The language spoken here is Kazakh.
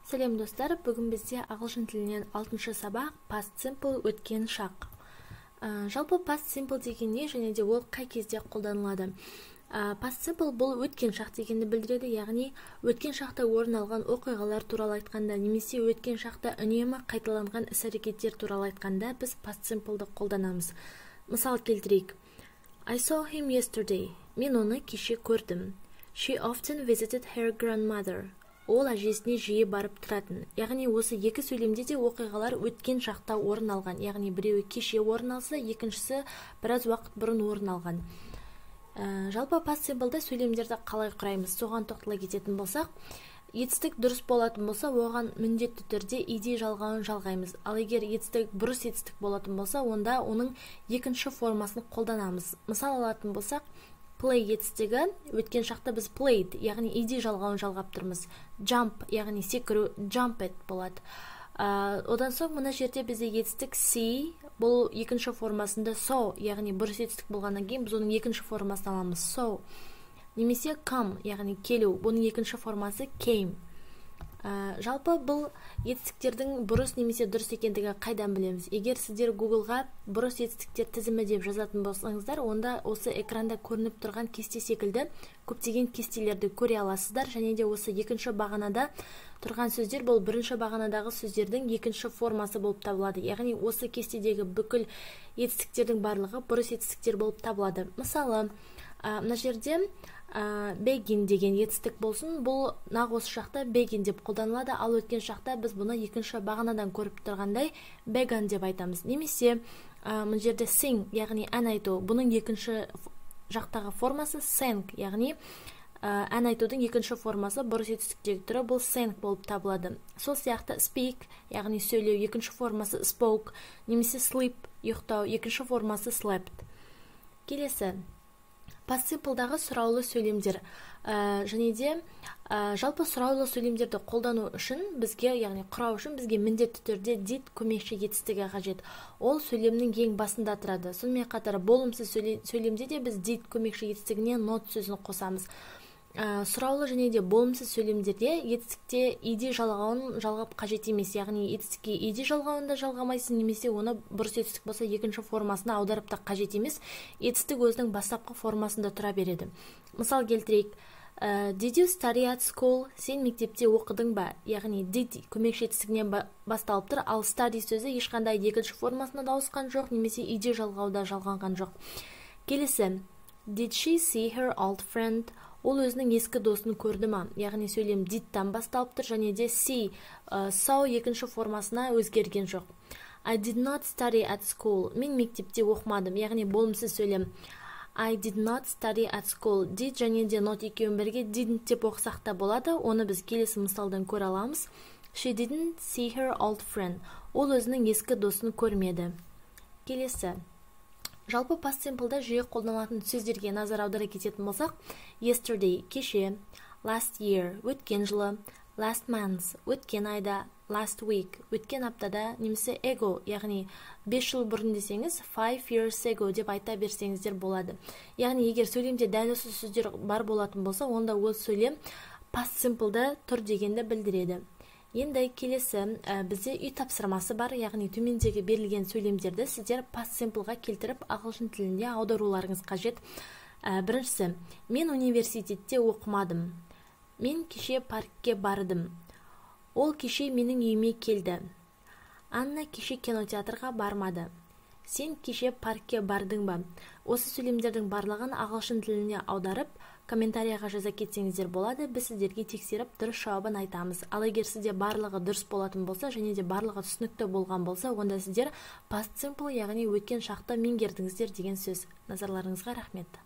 Сәлем достар, бүгін бізде ағылшын тілінен 6-шы сабақ past simple өткен шақ. Жалпы past simple деген не және де ол қай кезде қолданылады? Past simple бұл өткен шақ дегенді білдіреді, яғни өткен шақта орын алған оқиғалар туралы айтқанда, немесе өткен шақта үнемі қайталанған іс-әрекеттер туралы айтқанда біз past simple'ды қолданамыз. Мысал келтірейік. I saw him yesterday. Мен оны кеше көрдім. She often visited her grandmother. Ол әжесіне жиі барып тұратын. Яғни осы екі сөйлемде де оқиғалар өткен шақта орын алған. Яғни біреуі кеше орын алса, екіншісі біраз уақыт бұрын орын алған. Жалпы past simple'да сөйлемдерді қалай құраймыз? Соған тоқтала кететін болсақ, етістік дұрыс болатын болса, оған міндетті түрде ed жалғауын жалғаймыз. Ал егер етістік бұрыс етістік болатын болса, онда оның екінші формасын қолданамыз. Мысал алатын болсақ, play етістігі өткен шақта біз played, яғни ed жалғауын жалғап тұрмыз. Jump, яғни секіру, jumped болады. Одан соң мына жерде бізде етістік see, бұл екінші формасында saw, яғни бұрыс етістік болғаннан кейін біз оның екінші формасын аламыз. Saw. Немесе come, яғни келу, бұның екінші формасы came. Жалпы бұл етістіктердің бұрыс немесе дұрыс екендігі қайдан білеміз? Егер сіздер Google-ға бұрыс етістіктер тізімі деп жазатын болсаңыздар, онда осы экранда көрініп тұрған кесте секілді көптеген кестелерді көре аласыздар, және де осы екінші бағанада тұрған сөздер бұл бірінші бағанадағы сөздердің екінші формасы болып табылады. Яғни осы кестедегі бүкіл етістіктердің барлығы бұрыс етістіктер болып табылады. Мысалы, мына жерде begin деген етістік болсын, бұл нақ осы шақта begin деп қолданылады, ал өткен шақта біз бұны екінші бағанадан көріп тұрғандай began деп айтамыз. Немесе мына жерде sing, яғни ән айту, бұның екінші жақтағы формасы sang, яғни ән айтудың екінші формасы бұрыс етістіктегі түрі бұл sang болып табылады. Сол сияқты speak, яғни сөйлеу, екінші формасы spoke, немесе sleep, ұйықтау, екінші формасы slept. Келесі, past simple'дағы сұраулы сөйлемдер. Және де жалпы сұраулы сөйлемдерді қолдану үшін бізге, яғни құрау үшін бізге міндетті түрде did көмекші етістігі қажет. Ол сөйлемнің ең басында тұрады. Сонымен қатар болымсыз сөйлемде де біз did көмекші етістігіне not сөзін қосамыз. Сұраулы және де болымсыз сөйлемдерде етістікте ed жалғауын жалғап қажет емес, яғни етістікке ed жалғауында жалғамайсың, немесе оны бұрыс етістік болса екінші формасына аударып та қажет емес, етістік өзінің бастапқы формасында тұра береді. Мысал келтірейік. Did you study at school? Сен мектепте оқыдың ба? Яғни did көмекші етістігінен басталып тұр, ал study сөзі ешқандай екінші формасына да ауысқан жоқ, немесе ed жалғауда жалғанған жоқ. Келесі. Did she see her old friend? Ол өзінің ескі досын көрді ма? Яғни сөйлем did-тан басталып тұр, және де see, saw екінші формасына өзгерген жоқ. I did not study at school. Мен мектепте оқымадым, яғни болымсыз сөйлем. I did not study at school. Did және де not екеуін бірге didn't деп оқысақ та болады. Оны біз келесі мысалдан көре аламыз. She didn't see her old friend. Ол өзінің ескі досын көрмеді. Келесі. Жалпы past simple'да жиі қолданылатын сөздерге назар аудара кететін болсақ, yesterday кеше, last year өткен жылы, last month өткен айда, last week өткен аптада, немесе ago, яғни 5 жыл бұрын десеңіз 5 years ago деп айта берсеңіздер болады. Яғни егер сөйлемде дәл осы сөздер бар болатын болса, онда ол сөйлем past simple'да тұр дегенді білдіреді. Енді келесі бізде үй тапсырмасы бар, яғни төмендегі берілген сөйлемдерді сіздер past simple'ға келтіріп ағылшын тілінде аударуларыңыз қажет. Біріншісі, мен университетте оқымадым. Мен кеше паркке бардым. Ол кеше менің үйіме келді. Анна кеше кинотеатрға бармады. Сен кеше паркке бардың ба? Осы сөйлемдердің барлығын ағылшын тіліне аударып, комментарияға жаза кетсеңіздер болады, біз сіздерге тексеріп дұрыс жауабын айтамыз. Ал егер сізде барлығы дұрыс болатын болса, және де барлығы түсінікті болған болса, онда сіздер past simple, яғни өткен шақты меңгердіңіздер деген сөз. Назарларыңызға рахмет.